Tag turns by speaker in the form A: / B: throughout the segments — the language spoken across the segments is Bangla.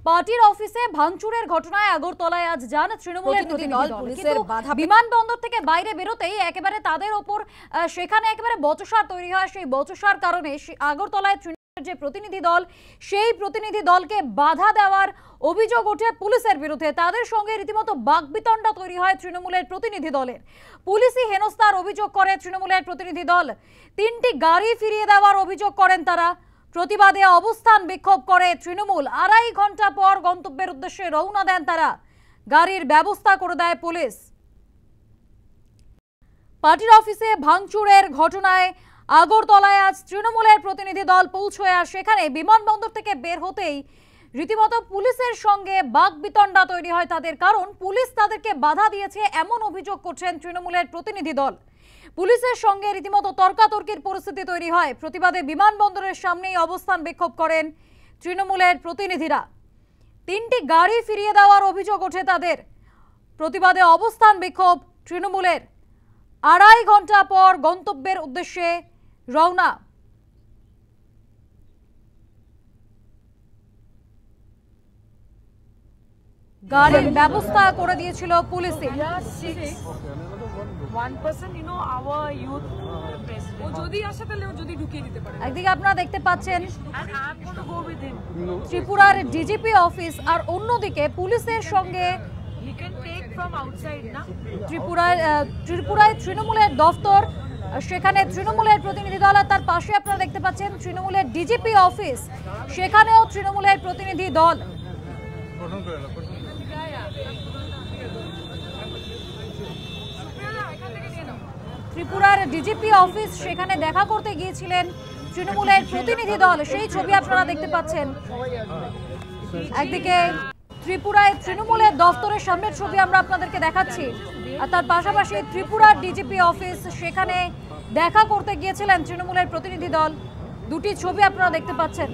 A: পার্টির অফিসে ভাঙচুরের ঘটনায় আগরতলায় আজ যান তৃণমূলের প্রতিনিধি দল। পুলিশের বাধা, বিমানবন্দর থেকে বাইরে বেরোতেই একেবারে তাদের ওপর সেখানে একেবারে বচসার তৈরি হয়। সেই বচসার কারণে আগরতলায় তৃণমূলের যে প্রতিনিধি দল, সেই প্রতিনিধি দলকে বাধা দেওয়ার অভিযোগ ওঠে পুলিশের বিরুদ্ধে। তাদের সঙ্গে রীতিমতো বাকবিতণ্ডা তৈরি হয় তৃণমূলের প্রতিনিধি দলের। পুলিশি হেনস্থার অভিযোগ করে তৃণমূলের প্রতিনিধি দল। 3টি গাড়ি ফিরিয়ে দেওয়ার অভিযোগ করেন তারা। প্রতিবাদে অবস্থান বিক্ষোভ করে তৃণমূল। 2.5 ঘন্টা পর গন্তব্যের উদ্দেশ্যে রওনা দেন তারা। গাড়ির ব্যবস্থা করে দেয় পুলিশ। পার্টির অফিসে ভাঙচুরের ঘটনায় আগরতলায় আজ তৃণমূলের প্রতিনিধি দল পৌঁছয়। আর সেখানে বিমানবন্দর থেকে বের হতেই রীতিমতো পুলিশের সঙ্গে বাকবিতণ্ডা তৈরি হয় তাদের, কারণ পুলিশ তাদেরকে বাধা দিয়েছে এমন অভিযোগ করছেন তৃণমূলের প্রতিনিধি দল। পুলিশের সঙ্গে রীতিমতো তর্কাতর্কির পরিস্থিতি তৈরি হয়। প্রতিবাদে বিমানবন্দরের সামনেই অবস্থান বিক্ষোভ করেন তৃণমূলের প্রতিনিধিরা। 3টি গাড়ি ফিরিয়ে দেওয়ার অভিযোগ ওঠে তাদের। প্রতিবাদে অবস্থান বিক্ষোভ তৃণমূলের। 2.5 ঘন্টা পর গন্তব্যের উদ্দেশ্যে রওনা। গাড়ির ব্যবস্থা করে দিয়েছিল পুলিশে। একদিকে আপনারা দেখতে পাচ্ছেন ত্রিপুরার ডিজিপি অফিস, আর অন্যদিকে পুলিশের সঙ্গে ত্রিপুরায় তৃণমূলের দফতর, সেখানে তৃণমূলের প্রতিনিধি দল। আর তার পাশে আপনারা দেখতে পাচ্ছেন তৃণমূলের ডিজিপি অফিস, সেখানেও তৃণমূলের প্রতিনিধি দল। ত্রিপুরার ডিজিপি অফিস, সেখানে দেখা করতে গিয়েছিলেন তৃণমূলের প্রতিনিধি দল, সেই ছবি আপনারা দেখতে পাচ্ছেন। একদিকে ত্রিপুরায় তৃণমূলের দফতরের সামনের ছবি আমরা আপনাদেরকে দেখাচ্ছি, আর তার পাশাপাশি ত্রিপুরার ডিজিপি অফিস, সেখানে দেখা করতে গিয়েছিলেন তৃণমূলের প্রতিনিধি দল। দুটি ছবি আপনারা দেখতে পাচ্ছেন।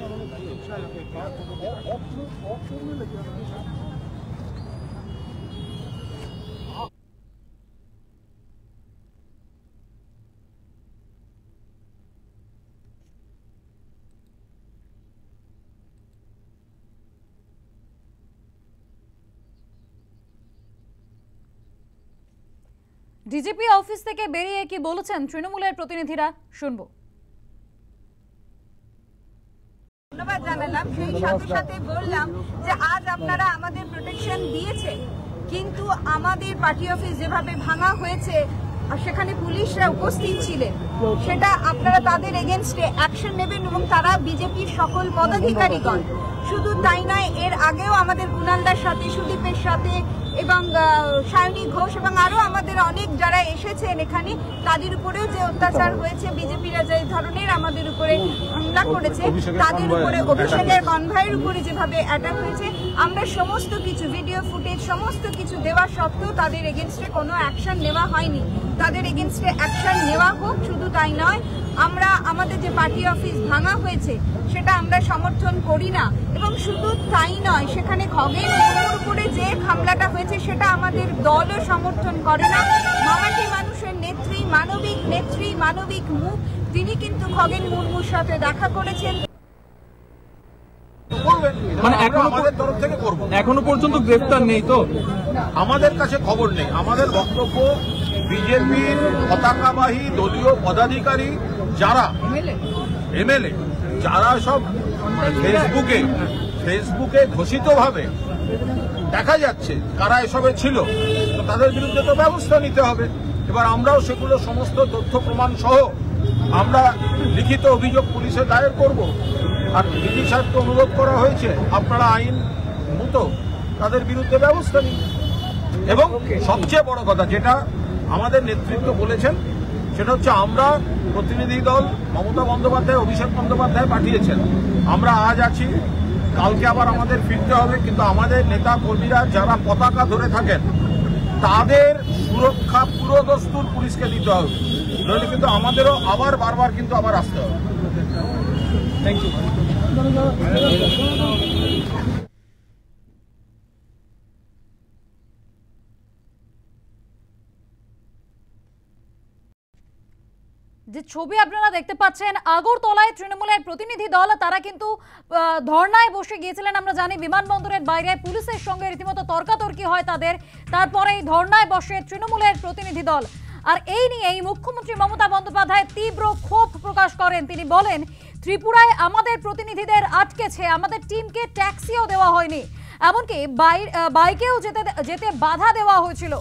A: ডিজিপি অফিস থেকে বেরিয়ে কি বলেছেন তৃণমূলের প্রতিনিধিরা, শুনবো।
B: ধন্যবাদ জানালাম, সেই সাথে সাথে বললাম যে আজ আপনারা আমাদের প্রোটেকশন দিয়েছে, কিন্তু আমাদের পার্টি অফিস যেভাবে ভাঙা হয়েছে সেখানে পুলিশরা উপস্থিত ছিলেন, সেটা আপনারা তাদের এগেনস্টে অ্যাকশন নেবেন এবং তারা বিজেপির সকল পদাধিকারীগণ। শুধু তাই নয়, এর আগেও আমাদের কুণালদার সাথে, সুদীপের সাথে এবং সায়নী ঘোষ এবং আরো আমাদের অনেক যারা এসেছেন এখানে, তাদের উপরেও যে অত্যাচার হয়েছে, বিজেপিরা যে ধরনের আমাদের উপরে হামলা করেছে, তাদের উপরে অভিষেকের কনভয়ের উপরে যেভাবে অ্যাটাক হয়েছে, আমরা সমস্ত কিছু ভিডিও ফুটেজ সমস্ত কিছু দেওয়া সত্ত্বেও তাদের এগেনস্টে কোনো অ্যাকশন নেওয়া হয়নি। তাদের এগেনস্টে অ্যাকশন নেওয়া হোক। শুধু তাই নয়, আমরা আমাদের যে পার্টি অফিস ভাঙা হয়েছে সেটা আমরা সমর্থন করি না, এবং শুধু তাই নয়, সেখানে খগেন মুর্মুর উপরে যে হামলাটা হয়েছে সেটা আমাদের দলও সমর্থন করে না। মামাটি মানুষের নেত্রী, মানবিক মুখ, তিনি কিন্তু খগেন মুর্মুর সাথে দেখা করেছেন।
C: মানে এখনো পর্যন্ত গ্রেফতার নেই তো,
D: আমাদের কাছে খবর নেই। আমাদের বক্তব্য, বিজেপির পতাকাবাহী দলীয় পদাধিকারী যারা এমএলএ যারা সব ফেসবুকে ঘোষিতভাবে দেখা যাচ্ছে কারা এসবে ছিল, তো তাদের বিরুদ্ধে তো ব্যবস্থা নিতে হবে। এবার আমরাও সেগুলো সমস্ত তথ্য প্রমাণ সহ আমরা লিখিত অভিযোগ পুলিশে দায়ের করব। আর ডিজি সাহেবকে অনুরোধ করা হয়েছে আপনারা আইন মতো তাদের বিরুদ্ধে ব্যবস্থা নিন। এবং সবচেয়ে বড় কথা যেটা আমাদের নেতৃত্ব বলেছেন সেটা হচ্ছে, আমরা প্রতিনিধি দল মমতা বন্দ্যোপাধ্যায়, অভিষেক বন্দ্যোপাধ্যায় পাঠিয়েছেন, আমরা আজ আছি, কালকে আবার আমাদের ফিরতে হবে, কিন্তু আমাদের নেতা কর্মীরা যারা পতাকা ধরে থাকেন তাদের সুরক্ষা পুরোদস্তুর পুলিশকে দিতে হবে, নইলে কিন্তু আমাদেরও আবার বারবার কিন্তু আবার আসতে হবে। Thank you.
A: যে ছবি আপনারা দেখতে পাচ্ছেন আগরতলায় তৃণমূলের প্রতিনিধি দল তারা কিন্তু ধর্নায় বসে গিয়েছিলেন। আমরা জানি বিমানবন্দরের বাইরে পুলিশের সঙ্গে রীতিমতো তর্কাতর্কি হয় তাদের, তারপরে এই ধর্নায় বসে তৃণমূলের প্রতিনিধি দল। আর এই নিয়েই মুখ্যমন্ত্রী মমতা বন্দ্যোপাধ্যায় তীব্র ক্ষোভ প্রকাশ করেন। তিনি বলেন, ত্রিপুরায় আমাদের প্রতিনিধিদের আটকেছে, আমাদের টিমকে ট্যাক্সিও দেওয়া হয়নি, এমনকি বাইকেও যেতে বাধা দেওয়া হয়েছিল,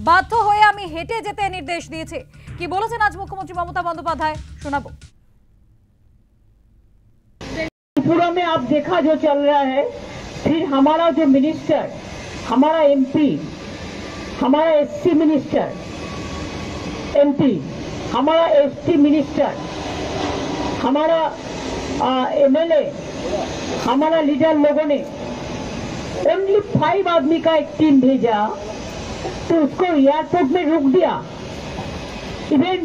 A: বাধ্য হয়ে আমি হেঁটে যেতে নির্দেশ দিয়েছি। কি বলেছেন আজ মুখ্যমন্ত্রী মমতা বন্দ্যোপাধ্যায় শোনাবো।
E: त्रिपुरा में आप देखा जो चल रहा है, फिर हमारा जो मिनिस्टर, हमारा एमपी, हमारा एससी मिनिस्टर एमपी, हमारा एसटी मिनिस्टर, हमारा एमएलए, हमारा लीडर लोगों ने ओनली 5 आदमी का एक टीम भेजा तो उसको एयरपोर्ट में रोक दिया। Even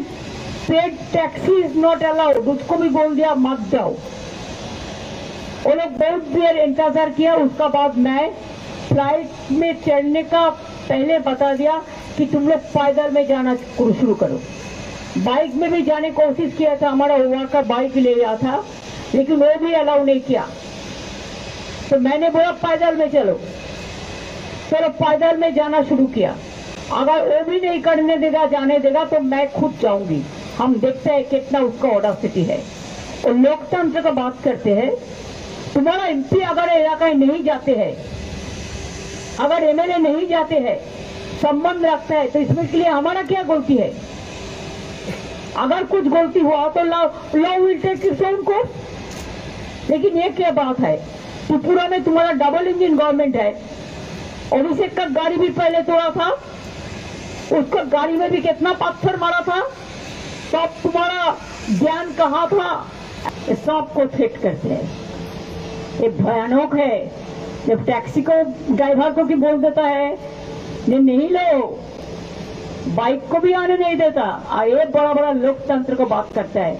E: paid taxi is not allowed, उसको भी बोल दिया मत जाओ। वो लोग बहुत देर इंतजार किया, उसका बाद मैं फ्लाइट में चढ़ने का पहले बता दिया कि तुम लोग पैदल में जाना शुरू करो। बाइक में भी जाने की कोशिश किया था, हमारा वहाँ का बाइक ले गया था, लेकिन वो भी अलाउ नहीं किया। तो मैंने बोला पैदल में चलो, चलो पैदल में जाना शुरू किया। अगर वो भी नहीं करने देगा, जाने देगा, तो मैं खुद जाऊंगी। हम देखते हैं कितना उसका ऑडेसिटी है। और लोकतंत्र का बात करते हैं, तुम्हारा एमपी अगर इलाका नहीं जाते हैं, अगर एमएलए नहीं जाते हैं, संबंध रखता है, तो इसमें के लिए हमारा क्या गलती है? अगर कुछ गलती हुआ तो law will take its own course. लेकिन ये क्या बात है, त्रिपुरा में तुम्हारा डबल इंजन गवर्नमेंट है, अभिषेक का गाड़ी भी पहले तोड़ा था, उसका गाड़ी में भी कितना पत्थर मारा था, सब तुम्हारा ज्ञान कहाँ था? सबको थ्रेट करते हैं, ये भयानक है। जब टैक्सी को ड्राइवर को भी बोल देता है नहीं लो, बाइक को भी आने नहीं देता, ये बड़ा बड़ा लोकतंत्र को बात करता है।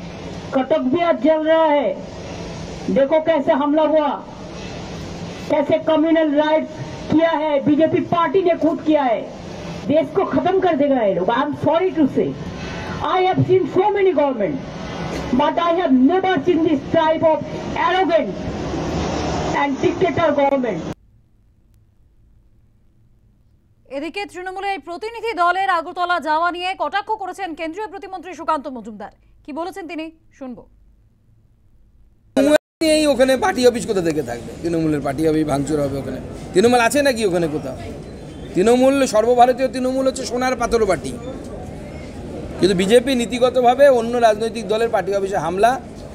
E: कटक भी आज जल रहा है, देखो कैसे हमला हुआ, कैसे कम्युनल राइट किया है, बीजेपी पार्टी ने खुद किया है। देश को खत्म कर देगा ये लोग। आई एम सॉरी टू से, I have seen so many government, but I have never seen this type of arrogant and dictator government.
A: এদিকে তৃণমূলের প্রতিনিধি দলের আগরতলা যাওয়া নিয়ে কটাক্ষ করেছেন কেন্দ্রীয় প্রতিমন্ত্রী সুকান্ত মজুমদার। কি বলেছেন তিনি শুনবো।
F: এই ওখানে পার্টি অফিস কোথা থেকে থাকবে? তৃণমূলের পার্টি অফিস ভাঙচুর হবে ওখানে? তৃণমূল আছে নাকি ওখানে কোথাও? তৃণমূল সর্বভারতীয় তৃণমূল হচ্ছে সোনার পাথর পার্টি, কিন্তু বিজেপি নীতিগতভাবে অন্য রাজনৈতিক দলের পার্টি অফিসে হামলা,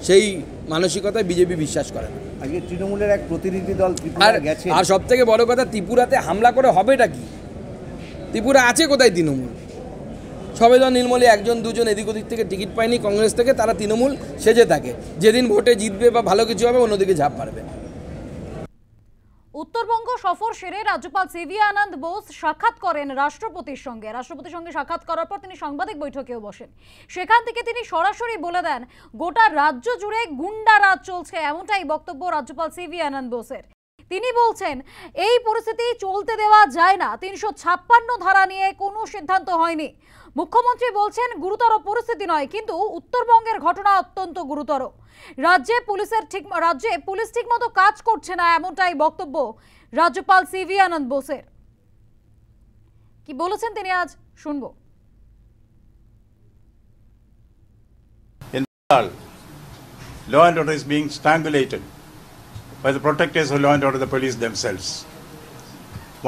F: সেই মানসিকতায় বিজেপি বিশ্বাস করে না।
G: আগে তৃণমূলের এক প্রতিনিধি দল ত্রিপুরা গেছে,
F: আর সব থেকে বড় কথা, ত্রিপুরাতে হামলা করে হবেটা কি? ত্রিপুরা আছে কোথায় তৃণমূল? সবেদন নীলমণি একজন দুজন এদিক ওদিক থেকে টিকিট পায়নি কংগ্রেস থেকে, তারা তৃণমূল সেজে থাকে, যেদিন ভোটে জিতবে বা ভালো কিছু হবে অন্যদিকে ঝাঁপ মারবে।
A: উত্তরবঙ্গ সফর সেরে রাজ্যপাল সিভি আনন্দ বোস সাক্ষাৎ করেন রাষ্ট্রপতির সঙ্গে। রাষ্ট্রপতির সঙ্গে সাক্ষাৎ করার পর তিনি সাংবাদিক বৈঠকেও বসেন। সেখান থেকে তিনি সরাসরি বলে দেন গোটা রাজ্য জুড়ে গুন্ডা রাজ চলছে, এমনটাই বক্তব্য রাজ্যপাল সিভি আনন্দ বোসের। তিনি বলছেন এই পরিস্থিতি চলতে দেওয়া যায় না, 356 ধারা নিয়ে কোনো সিদ্ধান্ত হয়নি। মুখ্যমন্ত্রী বলছেন গুরুতর পরিস্থিতি নয়, কিন্তু উত্তরবঙ্গের ঘটনা অত্যন্ত গুরুতর। রাজ্যে পুলিশ ঠিকমতো কাজ করছে না, এমনটাই বক্তব্য রাজ্যপাল সিভি আনন্দ বোসের। কি বলেছেন তিনি আজ শুনবো।
H: In Bengal, law and order is being strangulated by the protectors of law and order, the police themselves.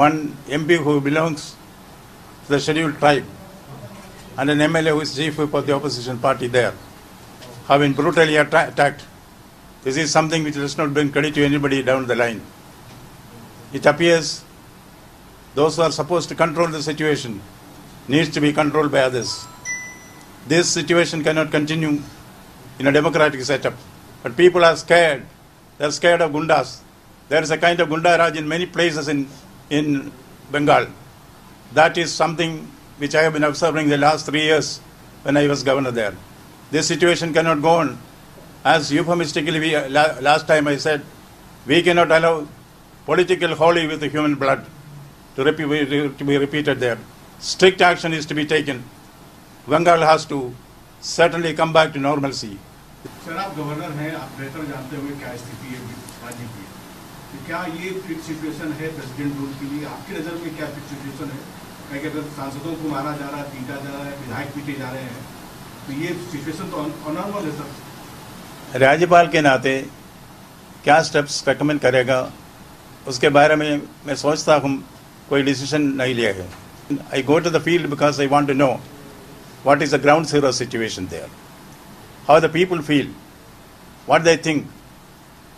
H: One MP who belongs to the scheduled tribe and an MLA who is chief whip of the opposition party there have been brutally attacked. This is something which does not bring credit to anybody down the line. It appears those who are supposed to control the situation needs to be controlled by others. This situation cannot continue in a democratic setup. But people are scared. They are scared of gundas. There is a kind of gunda raj in many places in Bengal. That is something which I have been observing the last 3 years when I was governor there. This situation cannot go on. As euphemistically last time I said, we cannot allow political holy with the human blood to be repeated there. Strict action is to be taken. Bengal has to certainly come back to normalcy.
I: Sir आप गवर्नर हैं, आप बेहतर जानते होंगे क्या स्थिति है राज्य की, तो क्या ये फिट सिचुएशन है प्रेसिडेंट रूल के लिए? आपकी नज़र में क्या फिट सिचुएशन है? कि अगर सांसदों को मारा जा रहा है, पीटा जा रहा है, विधायक पीटे जा रहे हैं, तो ये सिचुएशन तो अनॉर्मल है सर।
H: राज्यपाल के नाते क्या स्टेप्स रेकमेंड करेगा उसके बारे में मैं सोचता हूँ कोई डिसीजन नहीं लिया है. I go to the field because I want to know what is the ground zero situation there, how the people feel, what they think,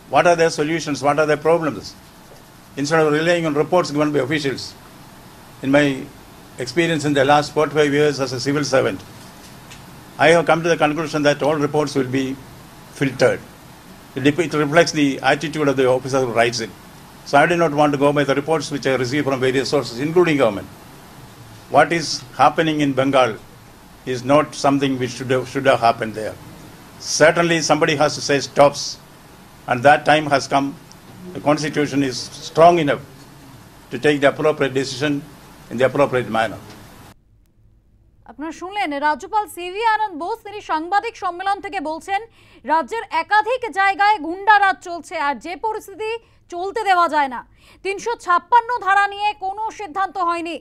H: what are their solutions, what are their problems, instead of relying on reports given by officials. In my experience in the last 45 years as a civil servant, I have come to the conclusion that all reports will be filtered. It reflects the attitude of the officer who writes it. So I do not want to go by the reports which I receive from various sources, including government. What is happening in Bengal is not something which should have happened there. Certainly somebody has to say stops, and that time has come. The constitution is strong enough to take the appropriate decision in the appropriate manner.
A: আপনারা শুনলেন রাজ্যপাল সিভি আনন্দ বোস তিনি সাংবাদিক সম্মেলন থেকে বলছেন রাজ্যের একাধিক জায়গায় গুন্ডারাজ চলছে আর যে পরিস্থিতি চলতে দেওয়া যায় না। ৩৫৬ ধারা নিয়ে কোনো সিদ্ধান্ত হয়নি।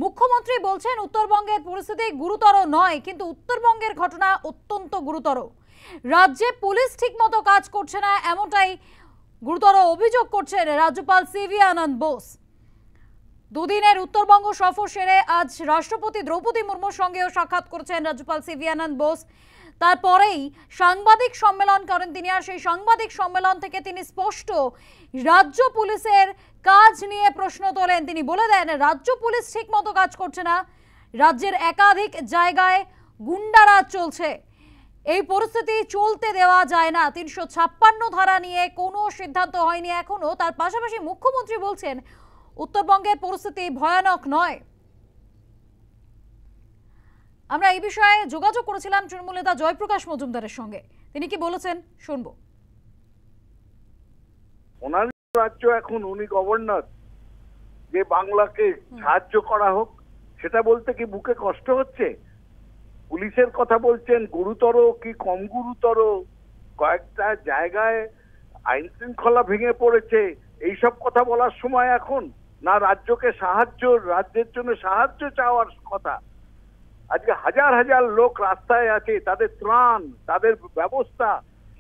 A: মুখ্যমন্ত্রী বলছেন উত্তরবঙ্গের পরিস্থিতি গুরুতর নয়, কিন্তু উত্তরবঙ্গের ঘটনা অত্যন্ত গুরুতর। রাজ্যে পুলিশ ঠিকমতো কাজ করছে না, এমনটাই গুরুতর অভিযোগ করছেন রাজ্যপাল সিভি আনন্দ বোস। দুদিনের উত্তরবঙ্গ সফর সেরে আজ রাষ্ট্রপতি দ্রৌপদী মুর্মুর সঙ্গেও সাক্ষাৎ করেছেন রাজ্যপাল সিভি আনন্দ বোস। তারপরেই সাংবাদিক সম্মেলন করেন তিনি, আর সেই সাংবাদিক সম্মেলন থেকে তিনি স্পষ্ট রাজ্য পুলিশের কাজ নিয়ে প্রশ্ন তোলেন। তিনি বলে দেন রাজ্য পুলিশ ঠিকমতো কাজ করছে না, রাজ্যের একাধিক জায়গায় গুন্ডারাজ চলছে, এই পরিস্থিতি চলতে দেওয়া যায় না। ৩৫৬ ধারা নিয়ে কোনো সিদ্ধান্ত হয়নি এখনো। তার পাশাপাশি মুখ্যমন্ত্রী বলছেন উত্তরবঙ্গের পরিস্থিতি ভয়ানক নয়। আমরা এই বিষয়ে যোগাযোগ করেছিলাম তৃণমূল নেতা জয়প্রকাশ মজুমদারের সঙ্গে, তিনি কি বলেছেন শুনবো।
J: ওনার রাজ্য এখন উনি গভর্নর, যে বাংলাকে সাহায্য করা হোক সেটা বলতে কি বুকে কষ্ট হচ্ছে? পুলিশের কথা বলছেন গুরুতর কি কম গুরুতর, কয়েকটা জায়গায় আইন শৃঙ্খলা ভেঙে পড়েছে, এইসব কথা বলার সময় এখন না? রাজ্যকে সাহায্য, রাজ্যের জন্য সাহায্য চাওয়ার কথা। আজকে হাজার হাজার লোক রাস্তায় আছে, তাদের ত্রাণ, তাদের ব্যবস্থা,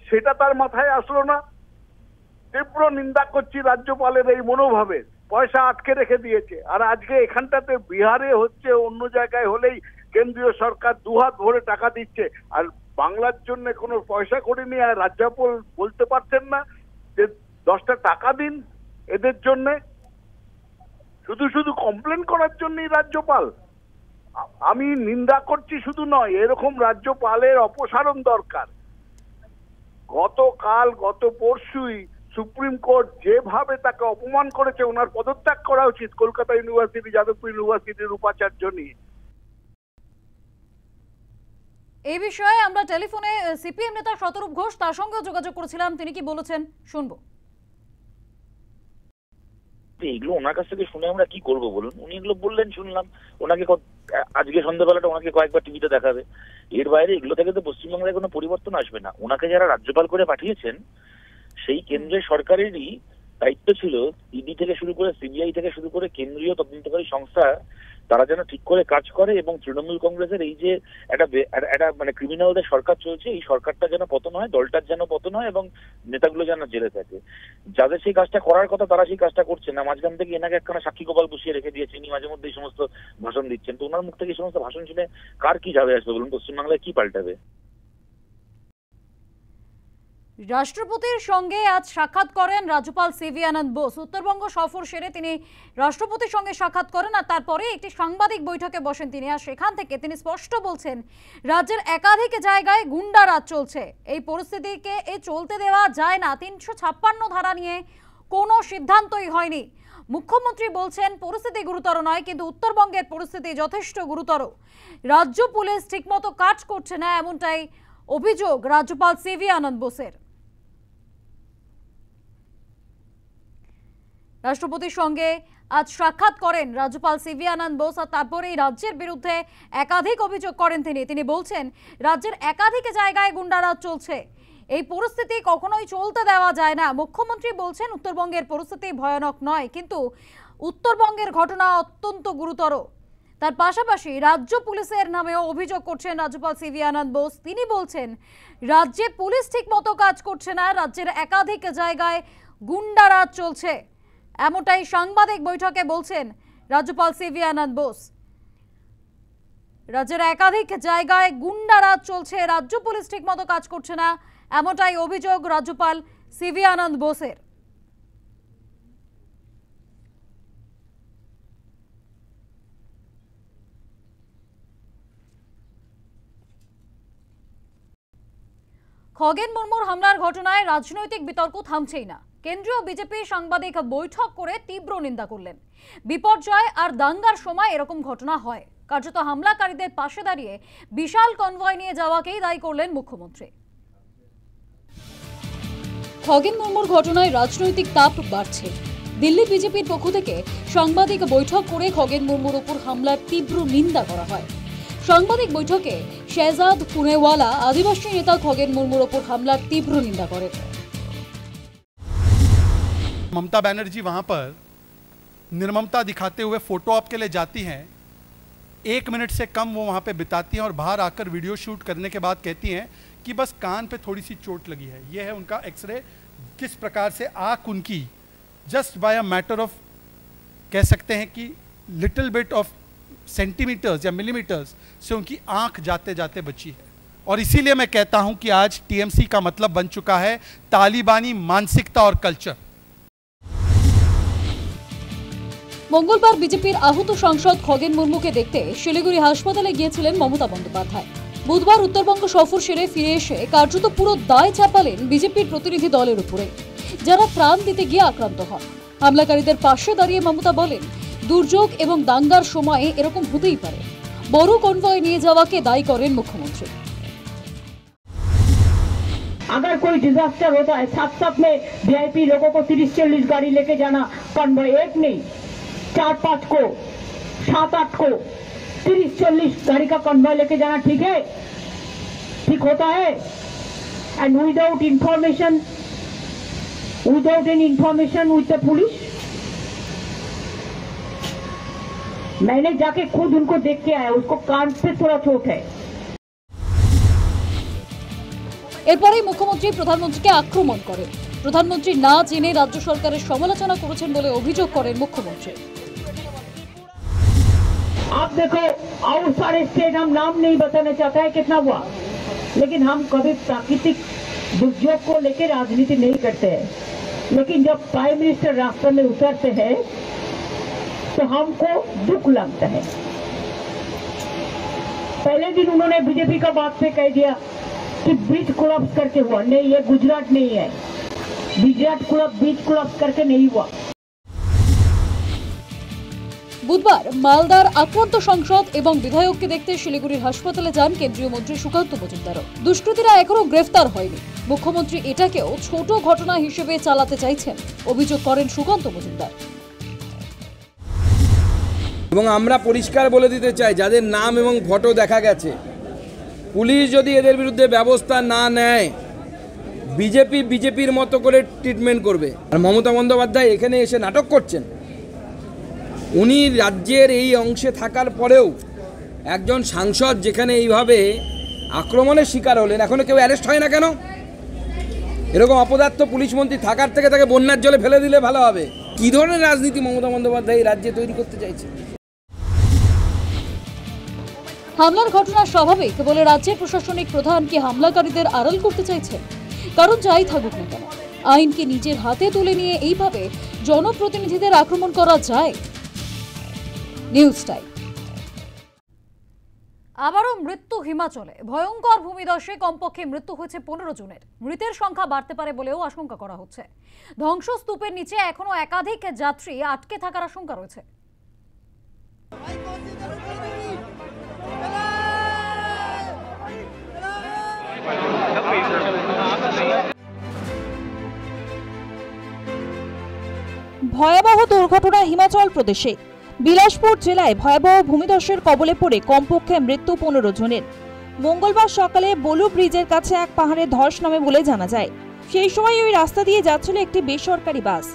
J: সেটা তার মাথায় আসলো না। তীব্র নিন্দা করছি রাজ্যপালের এই মনোভাবের। পয়সা আটকে রেখে দিয়েছে, আর আজকে এখানটাতে বিহারে হচ্ছে, অন্য জায়গায় হলেই কেন্দ্রীয় সরকার দুহাত ভরে টাকা দিচ্ছে, আর বাংলার জন্য কোনো পয়সা করেনি। আর রাজ্যপাল বলতে পারছেন না যে 10টা টাকা দিন এদের জন্য? শুধু শুধু কমপ্লেন করার জন্যই রাজ্যপাল? আমি নিন্দা করছি শুধু নয়, এরকম রাজ্যপালের অপসারণ দরকার। গত পরশুই সুপ্রিম কোর্ট যেভাবে তাকে অপমান করেছে, ওনার পদত্যাগ করা উচিত। কলকাতা ইউনিভার্সিটি, যাদবপুর ইউনিভার্সিটির উপাচার্য নিয়ে
A: এই বিষয়ে আমরা টেলিফোনে সিপিএম নেতা শতরূপ ঘোষ তার সঙ্গে যোগাযোগ করেছিলাম, তিনি কি বলেছেন শুনবো।
K: এগুলো ওনার কাছ থেকে শুনে আমরা কি করবো বলুন? উনি এগুলো বললেন, শুনলাম। ওনাকে আজকে সন্ধ্যাবেলাটা ওনাকে কয়েকবার টিভিতে দেখাবে। এর বাইরে এগুলো থেকে তো পশ্চিমবাংলায় কোনো পরিবর্তন আসবে না। ওনাকে যারা রাজ্যপাল করে পাঠিয়েছেন সেই কেন্দ্রের সরকারেরই দায়িত্ব ছিল ইডি থেকে শুরু করে সিবিআই থেকে শুরু করে কেন্দ্রীয় তদন্তকারী সংস্থা তারা যেন ঠিক করে কাজ করে, এবং তৃণমূল কংগ্রেসের এই যে একটা মানে ক্রিমিনালদের সরকার চলছে, এই সরকারটা যেন পতন হয়, দলটার যেন পতন হয়, এবং নেতাগুলো যেন জেলে থাকে। যাদের সেই কাজটা করার কথা তারা সেই কাজটা করছে না। মাঝখান থেকে এনাকে একখানা সাক্ষী গোপাল বসিয়ে রেখে দিয়েছে, ইনি মাঝে মধ্যে এই সমস্ত ভাষণ দিচ্ছেন। তো ওনার মুখ থেকে এই সমস্ত ভাষণ শুনে কার কি যাবে আসবে বলুন? পশ্চিমবাংলায় কি পাল্টাবে?
A: রাষ্ট্রপতির সঙ্গে আজ সাক্ষাৎ করেন রাজ্যপাল সিভি আনন্দ বোস। উত্তরবঙ্গ সফর সেরে তিনি রাষ্ট্রপতির সঙ্গে সাক্ষাৎ করেন, আর তারপরে একটি সাংবাদিক বৈঠকে বসেন তিনি। আর সেখান থেকে তিনি স্পষ্ট বলছেন রাজ্যের একাধিক জায়গায় গুন্ডারাজ চলছে, এই পরিস্থিতিকে চলতে দেওয়া যায় না। ৩৫৬ ধারা নিয়ে কোনো সিদ্ধান্তই হয়নি। মুখ্যমন্ত্রী বলছেন পরিস্থিতি গুরুতর নয়, কিন্তু উত্তরবঙ্গের পরিস্থিতি যথেষ্ট গুরুতর। রাজ্য পুলিশ ঠিকমতো কাজ করছে না, এমনটাই অভিযোগ রাজ্যপাল সিভি আনন্দ বোসের। রাষ্ট্রপতির সঙ্গে আজ সাক্ষাৎ করেন রাজ্যপাল সিভি আনন্দ বোস আর তারপরেই রাজ্যের বিরুদ্ধে একাধিক অভিযোগ করেন তিনি বলছেন রাজ্যের একাধিক জায়গায় গুন্ডারাজ চলছে, এই পরিস্থিতি কখনোই চলতে দেওয়া যায় না। মুখ্যমন্ত্রী বলছেন উত্তরবঙ্গের পরিস্থিতি ভয়ানক নয়, কিন্তু উত্তরবঙ্গের ঘটনা অত্যন্ত গুরুতর। তার পাশাপাশি রাজ্য পুলিশের নামেও অভিযোগ করছেন রাজ্যপাল সিভি আনন্দ বোস। তিনি বলছেন রাজ্যে পুলিশ ঠিকমতো কাজ করছে না, রাজ্যের একাধিক জায়গায় গুন্ডারাজ চলছে, এমনটাই সাংবাদিক বৈঠকে বলছেন রাজ্যপাল সিভি আনন্দ বোস। রাজ্যের একাধিক জায়গায় গুন্ডারাজ চলছে, রাজ্য পুলিশ ঠিকমতো কাজ করছে না, এমনটাই অভিযোগ রাজ্যপাল সিভি আনন্দ বোসের। খগেন মুর্মুর হামলার ঘটনায় রাজনৈতিক বিতর্ক থামছেই না। কেন্দ্রীয় বিজেপি সাংবাদিক বৈঠক করে তীব্র নিন্দা করলেন। বিপর্যয় আর দাঙ্গার সময় এরকম ঘটনা হয়, কার্যত হামলাকারীদের পাশে দাঁড়িয়ে বিশাল কনভয় নিয়ে যাওয়াকেই দায়ী করলেন মুখ্যমন্ত্রী। খগেন মুর্মুর ঘটনায় রাজনৈতিক তাপ বাড়ছে। দিল্লি বিজেপির পক্ষ থেকে সাংবাদিক বৈঠক করে খগেন মুর্মুর উপর হামলার তীব্র নিন্দা করা হয়। সাংবাদিক বৈঠকে শেহজাদ পুনেওয়ালা আদিবাসী নেতা খগেন মুর্মুর উপর হামলার তীব্র নিন্দা করেন।
L: ममता बनर्जी वहां पर निर्ममता दिखाते हुए फोटो ऑप के लिए जाती हैं, 1 मिनट से कम वो वहां पे बिताती हैं और बाहर आकर वीडियो शूट करने के बाद कहती हैं कि बस कान पे थोड़ी सी चोट लगी है। ये है उनका एक्सरे, किस प्रकार से आंख उनकी just by a matter of कह सकते हैं कि लिटिल बिट ऑफ सेंटीमीटर्स या मिलीमीटर्स से उनकी आंख जाते जाते बची है। और इसीलिए मैं कहता हूं कि आज टीएमसी का मतलब बन चुका है तालिबानी मानसिकता और कल्चर।
A: মঙ্গলবার বিজেপির আহত সাংসদ খগেন মুর্মুকে দেখতে শিলিগুড়ি হাসপাতালে গিয়েছিলেন মমতা বন্দ্যোপাধ্যায়। বুধবার উত্তরবঙ্গ সফর সেরে ফিরে এসে কার্যত পুরো দায় চাপালেন বিজেপির প্রতিনিধি দলের উপরে, যারা প্রাণ দিতে গিয়ে আক্রান্ত হন। হামলাকারীদের পাশে দাঁড়িয়ে মমতা বলেন দুর্যোগ এবং দাঙ্গার সময়ে এরকম হতেই পারে, বড় কনভয় নিয়ে যাওয়াকে দায়ী করেন মুখ্যমন্ত্রী।
E: अगर कोई डिजास्टर होता है साथ साथ में वीआईपी लोगों को 30-40 गाड़ी लेके जाना, कन्वॉय एक नहीं 4-5 को 7-8 को 30-40 गाड़ी का कन्वॉय लेके जाना ठीक है, ठीक होता है? And without information, without any information with the police. मैंने जाके खुद उनको देख के आया, उसको कान पे थोड़ा चोट है।
A: এরপরেই মুখ্যমন্ত্রী প্রধানমন্ত্রীকে আক্রমণ করেন। প্রধানমন্ত্রী না জেনে রাজ্য সরকারের সমালোচনা করেছেন বলে অভিযোগ করেন মুখ্যমন্ত্রী।
E: आप देखो और सारे स्टेट हम नाम नहीं बताना चाहता है कितना हुआ, लेकिन हम कभी प्राकृतिक दुर्योग को लेकर राजनीति नहीं करते हैं। लेकिन जब प्राइम मिनिस्टर रास्ते में उतरते हैं तो हमको दुख लगता है। पहले दिन उन्होंने बीजेपी का बात पे कह दिया कि बीच कोलैप्स करके हुआ, नहीं ये गुजरात नहीं है, गुजरात बीच कोलैप्स करके नहीं हुआ।
A: বুধবার মালদার আক্রান্ত সাংসদ এবং বিধায়ককে দেখতে শিলিগুড়ির হাসপাতালে যান কেন্দ্রীয় মন্ত্রী সুকান্ত মজুমদারও। দুষ্কৃতীরা এখনো গ্রেফতার হয়নি, মুখ্যমন্ত্রী এটাকেও ছোট ঘটনা হিসেবে চালাতে চাইছেন, অভিযোগ করেন সুকান্ত মজুমদার।
F: এবং আমরা পরিষ্কার বলে দিতে চাই, যাদের নাম এবং ফটো দেখা গেছে, পুলিশ যদি এদের বিরুদ্ধে ব্যবস্থা না নেয় বিজেপির মতো করে ট্রিটমেন্ট করবে। আর মমতা বন্দ্যোপাধ্যায় এখানে এসে নাটক করছেন। উনি রাজ্যের এই অংশে থাকার পরেও একজন সাংসদ যেখানে এইভাবে আক্রমণের শিকার হলেন, এখনো কেউ অ্যারেস্ট হয় না কেন? এরকম অপদার্থ পুলিশ মন্ত্রী থাকার থেকে তাকে বন্যার জলে ফেলে দিলে ভালো হবে। কি ধরনের রাজনীতি মমতা বন্দ্যোপাধ্যায় রাজ্যে তৈরি করতে চাইছে?
A: হামলার ঘটনা স্বাভাবিক বলে রাজ্যের প্রশাসনিক প্রধান কি হামলাকারীদের আড়াল করতে চাইছেন? কারণ যাই থাকুক না কেন, আইনকে নিজের হাতে তুলে নিয়ে এইভাবে জনপ্রতিনিধিদের আক্রমণ করা যায়? News time. আবারও মৃত্যু হিমাচলে। ভয়ঙ্কর ভূমিধসে কমপক্ষে মৃত্যু হয়েছে 15 জনের। মৃতের সংখ্যা বাড়তে পারে বলেও আশঙ্কা করা হচ্ছে। ধ্বংসস্তূপের নিচে এখনো একাধিক যাত্রী আটকে থাকার আশঙ্কা রয়েছে।
M: ভয়াবহ দুর্ঘটনা হিমাচল প্রদেশে। বিলাসপুর জেলায় ভয়াবহ ভূমিধসের কবলে পড়ে কমপক্ষে মৃত্যু 15 জনের। মঙ্গলবার সকালে বলু ব্রিজের কাছে এক পাহাড়ে ধস নামে বলে জানা যায়। সেই সময় ওই রাস্তা দিয়ে যাচ্ছিল একটি বেসরকারি বাস।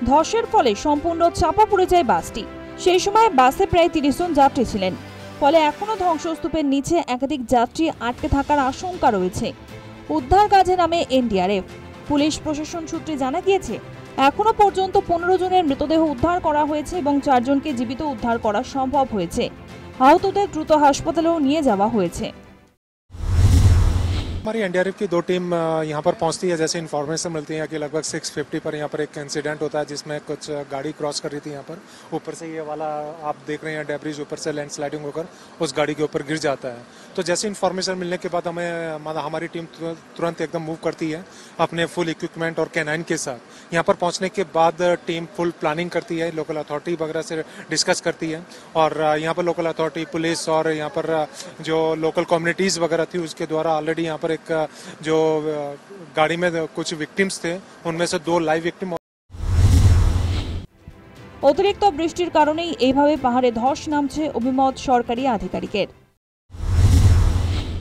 M: ধসের ফলে সম্পূর্ণ চাপা পড়ে যায় বাসটি। সেই সময় বাসে প্রায় 30 জন যাত্রী ছিলেন। ফলে এখনো ধ্বংসস্তূপের নিচে একাধিক যাত্রী আটকে থাকার আশঙ্কা রয়েছে। উদ্ধার কাজে নামে এনডিআরএফ। পুলিশ প্রশাসন সূত্রে জানা গিয়েছে, এখনো পর্যন্ত 15 জনের মৃতদেহ উদ্ধার করা হয়েছে এবং 4 জনকে জীবিত উদ্ধার করা সম্ভব হয়েছে। আহতদের দ্রুত হাসপাতালেও নিয়ে যাওয়া হয়েছে।
N: हमारी एनडीआरएफ की 2 टीम यहाँ पर पहुँचती है। जैसे इन्फॉर्मेशन मिलती है कि लगभग 6:50 पर यहाँ पर एक इंसिडेंट होता है जिसमें कुछ गाड़ी क्रॉस कर रही थी। यहाँ पर ऊपर से ये वाला आप देख रहे हैं डेब्रिज ऊपर से लैंडस्लाइडिंग होकर उस गाड़ी के ऊपर गिर जाता है। तो जैसे इन्फॉर्मेशन मिलने के बाद हमारी टीम तुरंत एकदम मूव करती है अपने फुल इक्विपमेंट और कैनाइन के साथ। यहाँ पर पहुँचने के बाद टीम फुल प्लानिंग करती है, लोकल अथॉरिटी वगैरह से डिस्कस करती है और यहाँ पर लोकल अथॉरिटी, पुलिस और यहाँ पर जो लोकल कम्युनिटीज़ वगैरह थी उसके द्वारा ऑलरेडी यहाँ पर एक जो गाड़ी में कुछ विक्टिम्स थे उनमें से 2 लाइव विक्टिम।
M: অতিরিক্ত বৃষ্টির কারণেই এইভাবে পাহাড়ে ধস নামছে অভিমত সরকারি আধিকারিকের।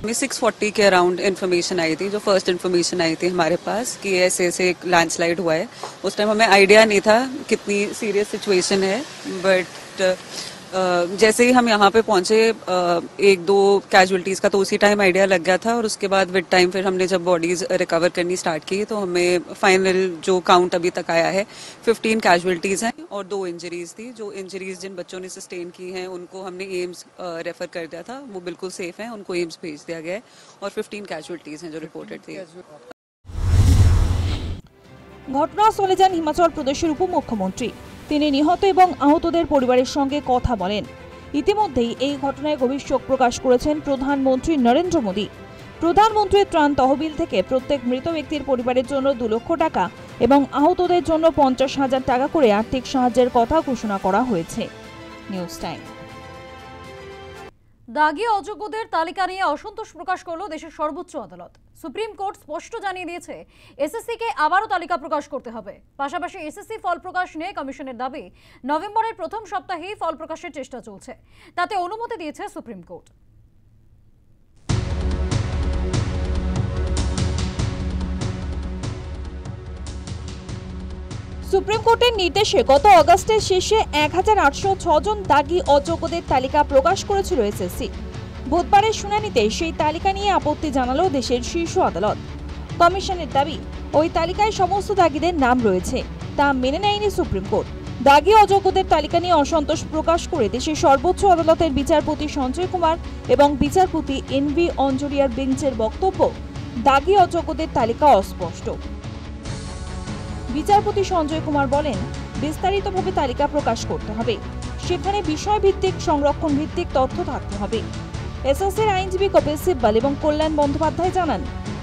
O: 6:40 के अराउंड इन्फॉर्मेशन आई थी, जो फर्स्ट इन्फॉर्मेशन आई थी हमारे पास कि ऐसे एक लैंडस्लाइड हुआ है। उस टाइम हमें आइडिया नहीं था कितनी सीरियस सिचुएशन है, बट जैसे ही हम यहाँ पे पहुंचे 1-2 कैजुअलिटीज का तो उसी टाइम आइडिया लग गया था और उसके बाद विद टाइम फिर हमने जब बॉडीज रिकवर करनी स्टार्ट की तो हमें फाइनल जो काउंट अभी तक आया है 15 कैजुअलिटीज हैं और 2 इंजरीज थी। जो इंजरीज जिन बच्चों ने सस्टेन की हैं उनको हमने एम्स रेफर कर दिया था, वो बिल्कुल सेफ हैं, उनको एम्स भेज दिया गया है और 15 कैजुअलिटीज हैं जो रिपोर्टेड थी।
M: ঘটনাস্থলে যান হিমাচল প্রদেশের উপমুখ্যমন্ত্রী। তিনি নিহত এবং আহতদের পরিবারের সঙ্গে কথা বলেন। ইতিমধ্যেই এই ঘটনায় গভীর শোক প্রকাশ করেছেন প্রধানমন্ত্রী নরেন্দ্র মোদী। প্রধানমন্ত্রীর ত্রাণ তহবিল থেকে প্রত্যেক মৃত ব্যক্তির পরিবারের জন্য 2 লক্ষ টাকা এবং আহতদের জন্য 50,000 টাকা করে আর্থিক সাহায্যের কথা ঘোষণা করা হয়েছে। News time.
A: দাগি অযোগ্যদের তালিকা নিয়ে অসন্তোষ প্রকাশ করল দেশের সর্বোচ্চ আদালত। সুপ্রিম কোর্ট স্পষ্ট জানিয়ে দিয়েছে এসএসসি-কে আবারও তালিকা প্রকাশ করতে হবে। পাশাপাশি এসএসসি ফল প্রকাশ নিয়ে কমিশনের দাবি নভেম্বরের প্রথম সপ্তাহেই ফল প্রকাশের চেষ্টা চলছে। তাতে অনুমতি দিয়েছে সুপ্রিম কোর্ট।
M: সুপ্রিম কোর্টের নির্দেশে গত আগস্টের শেষে 1806 জন দাগি অযোগ্যদের তালিকা প্রকাশ করেছিল এসএসসি। বুধবারের শুনানিতে সেই তালিকা নিয়ে আপত্তি জানালো দেশের শীর্ষ আদালত। কমিশনের দাবি, ওই তালিকায় সমস্ত দাগিদের নাম রয়েছে, তা মেনে নেয়নি সুপ্রিম কোর্ট। দাগি অযোগ্যদের তালিকা নিয়ে অসন্তোষ প্রকাশ করে দেশের সর্বোচ্চ আদালতের বিচারপতি সঞ্জয় কুমার এবং বিচারপতি এনভি অঞ্জরিয়ার বেঞ্চের বক্তব্য, দাগি অযোগ্যদের তালিকা অস্পষ্ট। বিচারপতি সঞ্জয় কুমার বলেন, বিস্তারিতভাবে তালিকা প্রকাশ করতে হবে, সেখানে বিষয়ভিত্তিক সংরক্ষণ ভিত্তিক তথ্য থাকতে হবে। এসএসসির আইনজীবী কপিল সিব্বল এবং কল্যাণ বন্দ্যোপাধ্যায় জানান,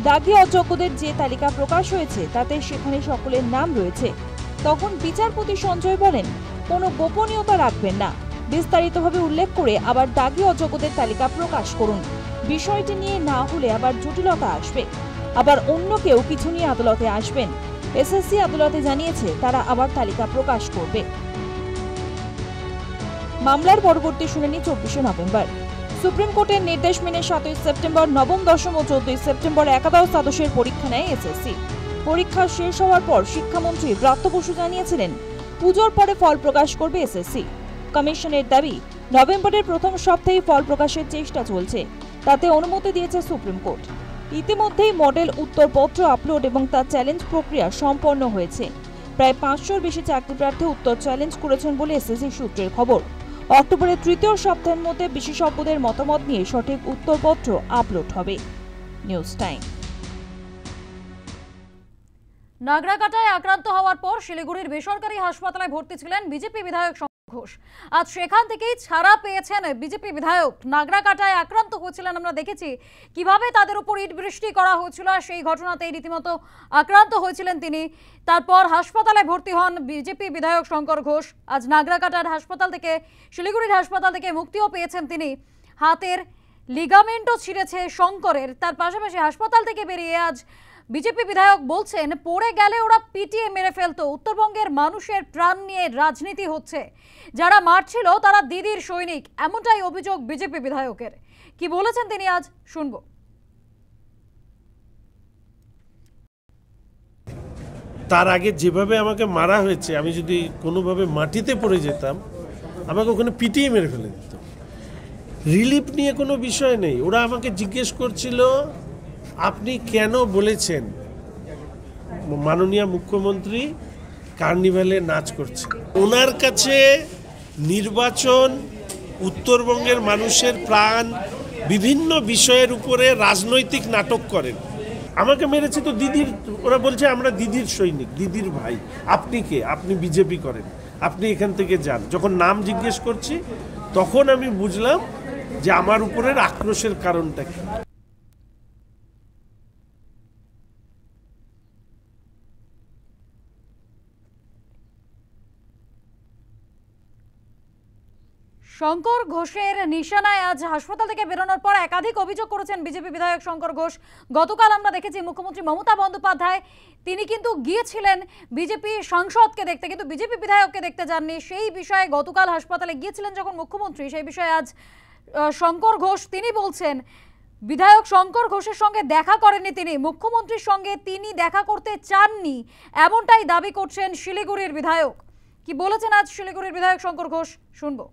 M: দাগি অযোগ্যদের যে তালিকা প্রকাশ হয়েছে তাতে সেখানে সকলের নাম রয়েছে। তখন বিচারপতি সঞ্জয় বলেন, কোনো গোপনীয়তা রাখবেন না, বিস্তারিতভাবে উল্লেখ করে আবার দাগি অযোগ্যদের তালিকা প্রকাশ করুন। বিষয়টি নিয়ে না হলে আবার জটিলতা আসবে, আবার অন্য কেউ কিছু নিয়ে আদালতে আসবেন। এসএসসি আদালতে জানিয়েছে তারা আবার তালিকা প্রকাশ করবে। মামলার পরবর্তী শুনানি 24 নভেম্বর। সুপ্রিম কোর্টের নির্দেশ মেনে 7 সেপ্টেম্বর, নবম, দশম ও 14 সেপ্টেম্বর একাদশ দ্বাদশের পরীক্ষা নেয় এসএসসি। পরীক্ষা শেষ হওয়ার পর শিক্ষামন্ত্রী ব্রাত্য বসু জানিয়েছিলেন, পুজোর পরে ফল প্রকাশ করবে এসএসসি। কমিশনের দাবি, নভেম্বরের প্রথম সপ্তাহে ফল প্রকাশের চেষ্টা চলছে, তাতে অনুমতি দিয়েছে সুপ্রিম কোর্ট। ইতিমধ্যেই মডেল উত্তরপত্র আপলোড এবং তার চ্যালেঞ্জ প্রক্রিয়া সম্পন্ন হয়েছে। প্রায় 500-র বেশি চাকরি প্রার্থী উত্তর চ্যালেঞ্জ করেছেন বলে এসএসসি সূত্রের খবর। অক্টোবরের তৃতীয় সপ্তাহের মধ্যে বিশেষজ্ঞদের মতামত নিয়ে সঠিক উত্তরপত্র আপলোড হবে। News time.
A: নাগরাকাটায় আক্রান্ত হওয়ার পর শিলিগুড়ির বেসরকারি হাসপাতালে ভর্তি ছিলেন বিজেপি বিধায়ক ঘোষ। আজ সেখান থেকেই ছাড়া পেয়েছেন বিজেপি বিধায়ক। নাগরাকাটায় আক্রান্ত হয়েছিলেন, আমরা দেখেছি কিভাবে তাদের উপর ইট বৃষ্টি করা হয়েছিল, সেই ঘটনাতেই রীতিমতো আক্রান্ত হয়েছিলেন তিনি। তারপর হাসপাতালে ভর্তি হন বিজেপি বিধায়ক শঙ্কর ঘোষ। আজ নাগরাকাটার হাসপাতাল থেকে, শিলিগুড়ির হাসপাতাল থেকে মুক্তিও পেয়েছেন তিনি। হাতের লিগামেন্টও ছিঁড়েছে শঙ্করের। তার পাশাপাশি হাসপাতাল থেকে বেরিয়ে আজ বিজেপি বিধায়ক বলছেন পড়ে গেলে ওরা পিটিয়ে মেরে ফেলতো। উত্তরবঙ্গের মানুষের প্রাণ নিয়ে রাজনীতি হচ্ছে, যারা মারছিল তারা দিদির সৈনিক, এমনটাই অভিযোগ বিজেপি বিধায়কের। কি বলেছেন তিনি আজ শুনবো।
P: তার আগে যেভাবে আমাকে মারা হয়েছে, আমি যদি কোনোভাবে মাটিতে পড়ে যেতাম আমাকে ওখানে পিটিয়ে মেরে ফেলে দিত। রিলিফ নিয়ে কোনো বিষয় নেই। ওরা আমাকে জিজ্ঞেস করছিল আপনি কেন বলেছেন মাননীয় মুখ্যমন্ত্রী কার্নিভালে নাচ করছেন। ওনার কাছে নির্বাচন, উত্তরবঙ্গের মানুষের প্রাণ, বিভিন্ন বিষয়ের উপরে রাজনৈতিক নাটক করেন। আমাকে মেরেছে তো দিদির, ওরা বলছে আমরা দিদির সৈনিক, দিদির ভাই। আপনি কে? আপনি বিজেপি করেন, আপনি এখান থেকে যান। যখন নাম জিজ্ঞেস করছি তখন আমি বুঝলাম যে আমার উপরের আক্রোশের কারণটা কি।
A: শঙ্কর ঘোষের নিশানায় আজ হাসপাতাল থেকে বেরোনোর পর একাধিক অভিযোগ করেছেন বিজেপি বিধায়ক শঙ্কর ঘোষ। গতকাল আমরা দেখেছি মুখ্যমন্ত্রী মমতা বন্দ্যোপাধ্যায় তিনি কিন্তু গিয়েছিলেন বিজেপি সাংসদকে দেখতে, কিন্তু বিজেপি বিধায়ককে দেখতে যাননি। সেই বিষয়ে গতকাল হাসপাতালে গিয়েছিলেন যখন মুখ্যমন্ত্রী, সেই বিষয়ে আজ শঙ্কর ঘোষ তিনি বলছেন বিধায়ক শঙ্কর ঘোষের সঙ্গে দেখা করেননি তিনি, মুখ্যমন্ত্রীর সঙ্গে তিনি দেখা করতে চাননি, এমনটাই দাবি করছেন শিলিগুড়ির বিধায়ক। কি বলেছেন আজ শিলিগুড়ির বিধায়ক শঙ্কর ঘোষ শুনবো।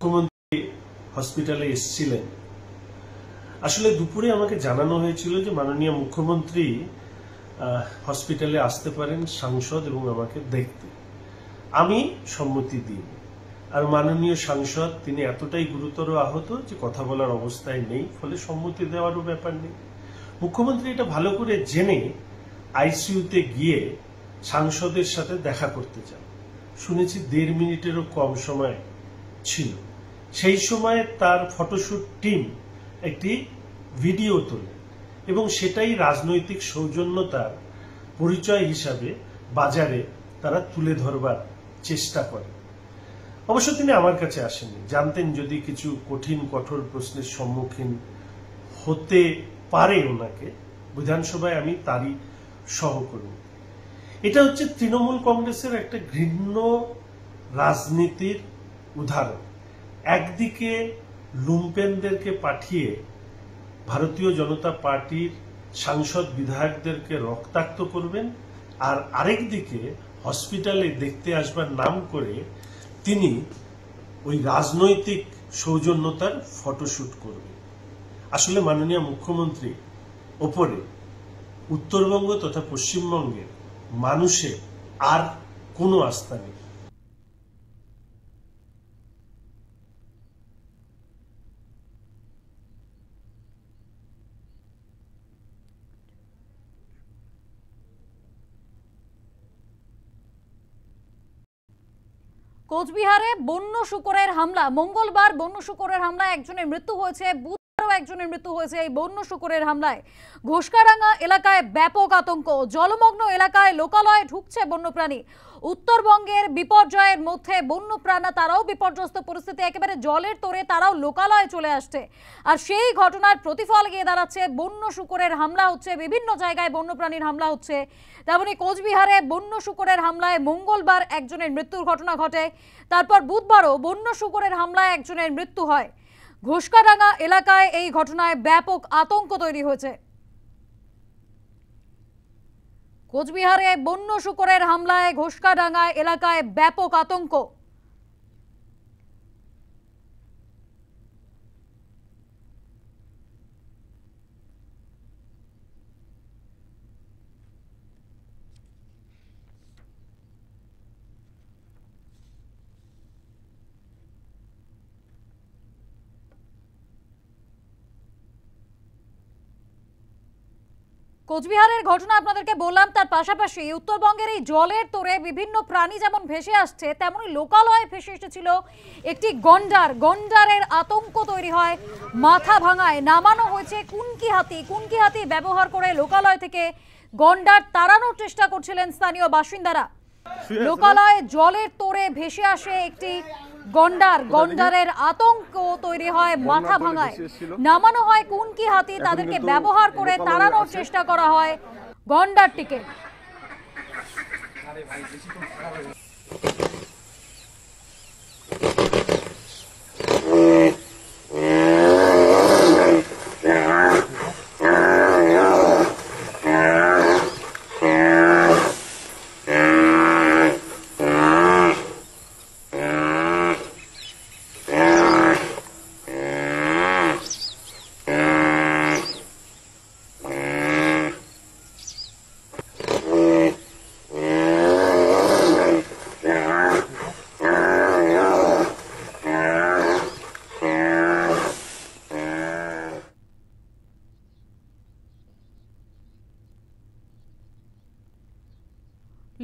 P: মুখ্যমন্ত্রী হসপিটালে এসেছিলেন। আসলে দুপুরে আমাকে জানানো হয়েছিল যে মাননীয় মুখ্যমন্ত্রী হসপিটালে আসতে পারেন সাংসদ এবং আমাকে দেখতে। আমি সম্মতি দিই। আর মাননীয় সাংসদ তিনি এতটাই গুরুতর আহত যে কথা বলার অবস্থায় নেই, ফলে সম্মতি দেওয়ারও ব্যাপার নেই। মুখ্যমন্ত্রী এটা ভালো করে জেনে আইসিইউতে গিয়ে সাংসদের সাথে দেখা করতে চান। শুনেছি 1.5 মিনিটেরও কম সময় ছিল। সেই সময় তার ফটোশুট টিম একটি ভিডিও তোলে এবং সেটাই রাজনৈতিক সৌজন্যতার পরিচয় হিসাবে বাজারে তারা তুলে ধরবার চেষ্টা করে। অবশ্য তিনি আমার কাছে আসেননি, জানতেন যদি কিছু কঠিন কঠোর প্রশ্নের সম্মুখীন হতে পারে ওনাকে, বিধানসভায় আমি তারই সহকর্মী। এটা হচ্ছে তৃণমূল কংগ্রেসের একটা ঘৃণ্য রাজনীতির উদাহরণ। একদিকে লুম্পেনদেরকে পাঠিয়ে ভারতীয় জনতা পার্টির সাংসদ বিধায়কদেরকে রক্তাক্ত করবেন, আর আরেকদিকে হসপিটালে দেখতে আসবার নাম করে তিনি ওই রাজনৈতিক সৌজন্যতার ফটোশুট করবেন। আসলে মাননীয় মুখ্যমন্ত্রী ওপরে উত্তরবঙ্গ তথা পশ্চিমবঙ্গের মানুষের আর কোনো আস্থা নেই।
A: কোচবিহারে বন্য শূকরের হামলা, মঙ্গলবার বন্য শূকরের হামলায় একজনের মৃত্যু হয়েছে, বুধবারও একজনের মৃত্যু হয়েছে। এই বন্য শূকরের হামলায় ঘোষকাডাঙ্গা এলাকায় ব্যাপক আতঙ্ক, জলমগ্ন এলাকায় লোকালয়ে ঢুকছে বন্যপ্রাণী। উত্তরবঙ্গের বিপর্যয়ের মধ্যে বন্যপ্রাণী তারাও বিপর্যস্ত পরিস্থিতি, একেবারে জলের তোরে তারাও লোকালয়ে চলে আসছে। আর সেই ঘটনার প্রতিফল গিয়ে দাঁড়াচ্ছে বন্য শূকরের হামলা হচ্ছে, বিভিন্ন জায়গায় বন্যপ্রাণীর হামলা হচ্ছে। তেমনি কোচবিহারে বন্য শূকরের হামলায় মঙ্গলবার একজনের মৃত্যুর ঘটনা ঘটে, তারপর বুধবারও বন্য শূকরের হামলায় একজনের মৃত্যু হয়। ঘোষকাডাঙ্গা এলাকায় এই ঘটনায় ব্যাপক আতঙ্ক তৈরি হয়েছে। কোচবিহারে বন্য শূকরের হামলায় ঘোষকাডাঙ্গা এলাকায় ব্যাপক আতঙ্ক। কোচবিহারের ঘটনা আপনাদেরকে বললাম, তার পাশাপাশি উত্তরবঙ্গের এই জলের তোরে বিভিন্ন প্রাণী যেমন ভেসে আসছে, তেমনি লোকালয়ে ভেসে এসেছিল একটি গন্ডার। গন্ডারের আতঙ্ক তৈরি হয় মাথা ভাঙায়। নামানো হয়েছে কুনকি হাতি ব্যবহার করে লোকালয় থেকে গন্ডার তাড়ানোর চেষ্টা করছিলেন স্থানীয় বাসিন্দারা। লোকালয়ে জলের তোরে ভেসে আসে একটি গন্ডারের আতঙ্ক তৈরি হয় মাথা ভাঙায়, নামানো হয় কুনকি হাতি, তাদেরকে ব্যবহার করে তাড়ানোর চেষ্টা করা হয় গন্ডারটিকে।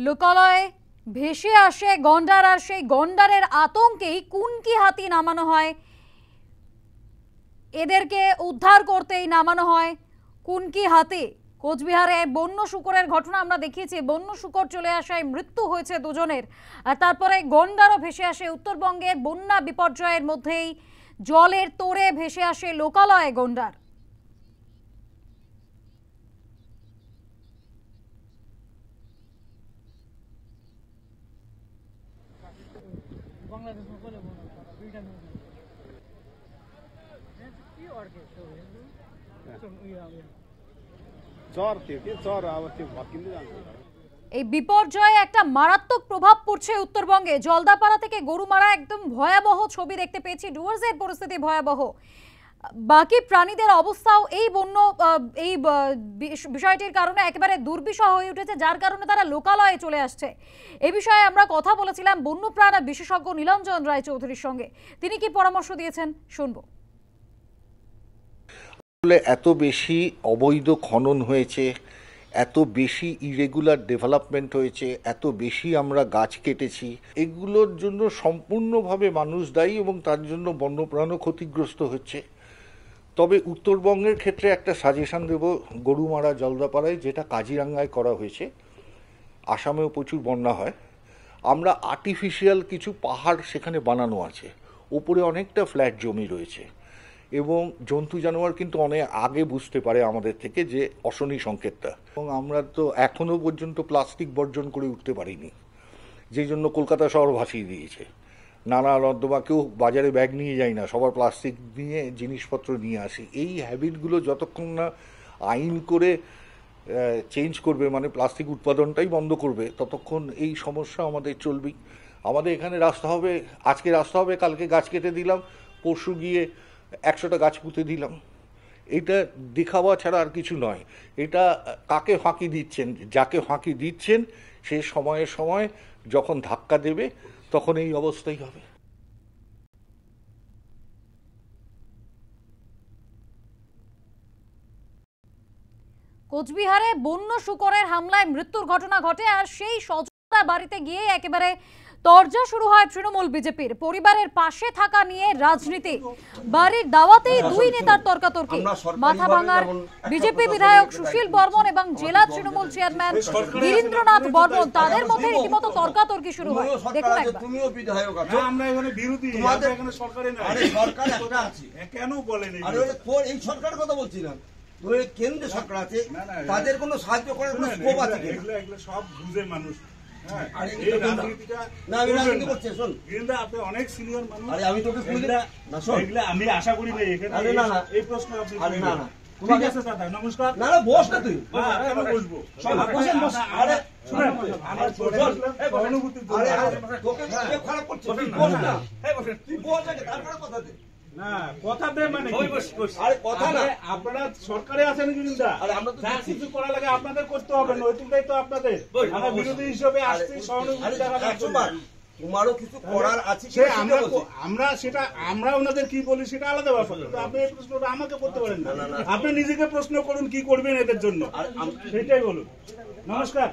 A: লোকালয়ে ভেসে আসে গন্ডার, আর সেই গন্ডারের আতঙ্কেই কুনকি হাতি নামানো হয়। এদেরকে উদ্ধার করতেই নামানো হয় কুনকি হাতি। কোচবিহারে বন্য শুকরের ঘটনা আমরা দেখিয়েছি, বন্য শুকর চলে আসায় মৃত্যু হয়েছে দুজনের। আর তারপরে গন্ডারও ভেসে আসে। উত্তরবঙ্গের বন্যা বিপর্যয়ের মধ্যেই জলের তোড়ে ভেসে আসে লোকালয়ে গন্ডার। এই বিপর্যয়ে একটা মারাত্মক প্রভাব পড়ছে উত্তরবঙ্গে। জলদাপাড়া থেকে গরুমারা একদম ভয়াবহ ছবি দেখতে পেয়েছি। ডুয়ার্সের পরিস্থিতি ভয়াবহ, বাকি প্রাণীদের অবস্থাও এই বিষয়টির কারণে একেবারে দুর্বিষহ হয়ে উঠেছে, যার কারণে তারা লোকালয়ে চলে আসছে। এই বিষয়ে আমরা কথা বলেছিলাম বন্যপ্রাণ বিশেষজ্ঞ নীলাঞ্জন রায়চৌধুরীর সঙ্গে। তিনি কি পরামর্শ দিয়েছেন শুনবো।
Q: এত বেশি অবৈধ খনন হয়েছে, এত বেশি ইরেগুলার ডেভেলপমেন্ট হয়েছে, এত বেশি আমরা গাছ কেটেছি, এগুলোর জন্য সম্পূর্ণভাবে মানুষ দায়ী এবং তার জন্য বন্যপ্রাণও ক্ষতিগ্রস্ত হচ্ছে। তবে উত্তরবঙ্গের ক্ষেত্রে একটা সাজেশন দেব, গরুমারা জলদাপাড়ায় যেটা কাজিরাঙ্গায় করা হয়েছে, আসামেও প্রচুর বন্যা হয়, আমরা আর্টিফিশিয়াল কিছু পাহাড় সেখানে বানানো আছে, ওপরে অনেকটা ফ্ল্যাট জমি রয়েছে এবং জন্তু জানোয়ার কিন্তু অনেক আগে বুঝতে পারে আমাদের থেকে যে অশনি সংকেতটা। এবং আমরা তো এখনও পর্যন্ত প্লাস্টিক বর্জন করে উঠতে পারিনি, যেই জন্য কলকাতা শহর ভাসিয়ে দিয়েছে। নানা নর্দমা, কেউ বাজারে ব্যাগ নিয়ে যায় না, সবার প্লাস্টিক নিয়ে জিনিসপত্র নিয়ে আসি। এই হ্যাবিটগুলো যতক্ষণ না আইন করে চেঞ্জ করবে, মানে প্লাস্টিক উৎপাদনটাই বন্ধ করবে, ততক্ষণ এই সমস্যা আমাদের চলবেই। আমাদের এখানে রাস্তা হবে, আজকে রাস্তা হবে, কালকে গাছ কেটে দিলাম, পরশু গিয়ে 100টা গাছ পুঁতে দিলাম। এটা দেখাওয়া ছাড়া আর কিছু নয়। এটা কাকে ফাঁকি দিচ্ছেন? যাকে ফাঁকি দিচ্ছেন সে সময় যখন ধাক্কা দেবে তখন এই অবস্থাই হবে।
A: কোচবিহারে বন্য শুকরের হামলায় মৃত্যুর ঘটনা ঘটে, আর সেই স্বজনরা বাড়িতে গিয়ে একেবারে তরজা শুরু হয় তৃণমূল বিজেপির। পরিবারের পাশে থাকা নিয়ে রাজনীতি, বাড়ির দাওয়াতেই দুই নেতার তর্কাতর্কি। মাথাভাঙার বিজেপি বিধায়ক সুশীল বর্মন এবং জেলা তৃণমূল চেয়ারম্যান বীরেন্দ্রনাথ বর্মন, তাদের মধ্যে রীতিমতো তর্কাতর্কি শুরু হয়। দেখুন একবার।
C: তুমিও বিধায়ক আছো, আমরা এখানে বিরোধী, আমরা এখানে সরকারে নাই। আরে সরকার একটা আছে, কেন বলেন? আরে তোর এই সরকারের কথা বলছিলাম, তোর কেন্দ্র সরকার আছে, তাদের কোনো সাহায্য করার কোনো স্কোপ আছে কিনা? এগুলো সব বুঝে মানুষ। অনেক সিনিয়র মানুষ, আমি তোকে আমি আশা করি না এই প্রশ্ন ঠিক আছে দাদা। নমস্কার। না না, বস না, তুই কেন বসবো? না কথা দে, মানে আপনারা সরকারে আছেন কিন্তু যা কিছু করা লাগে আপনাদের করতে হবে, নৈতিকটাই তো আপনাদের। আমরা বিরোধী হিসেবে আসছি, সহানুভূতি দেখানোর। তোমারও কিছু করার আছে, আমরা ওনাদের কি বলি সেটা আলাদা ব্যাপার। কিন্তু আপনি এই প্রশ্নটা আমাকে করতে পারেন না, আপনি নিজেকে প্রশ্ন করুন কি করবেন এদের জন্য, সেটাই বলুন। নমস্কার।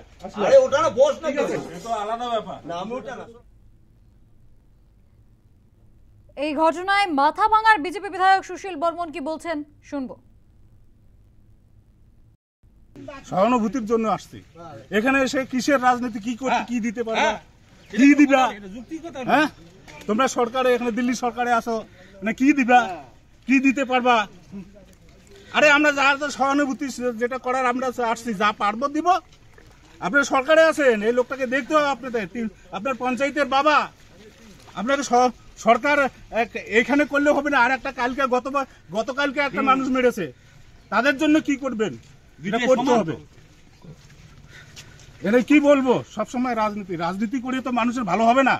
C: ওটা না বস, ঠিক আছে, এটা আলাদা ব্যাপার না, আমি ওটা না।
A: এই ঘটনায় মাথাভাঙার বিজেপি বিধায়ক সুশীল বর্মন কি বলছেন শুনবো।
C: সহানুভূতির জন্য আসছি, এখানে এসে কিসের রাজনীতি, কি করতে কি দিতে পারবে কি দিবা? হ্যাঁ, তোমরা সরকারে এখানে দিল্লি সরকারে আসো, না কি দিবা, কি দিতে পারবা? আরে আমরা যা সহানুভূতি যেটা করার আমরা আসছি, যা পারবো দিব। আপনারা সরকারে আছেন, এই লোকটাকে দেখতে হবে আপনাদের, আপনার পঞ্চায়েতের বাবা। আপনাকে সরকার এখানে করলে হবে না। আর একটা গতকালকে একটা মানুষ মেরেছে, তাদের জন্য কি করবেন? এটা করতে হবে। এটা কি বলবো, সবসময় রাজনীতি করে তো মানুষের ভালো হবে না।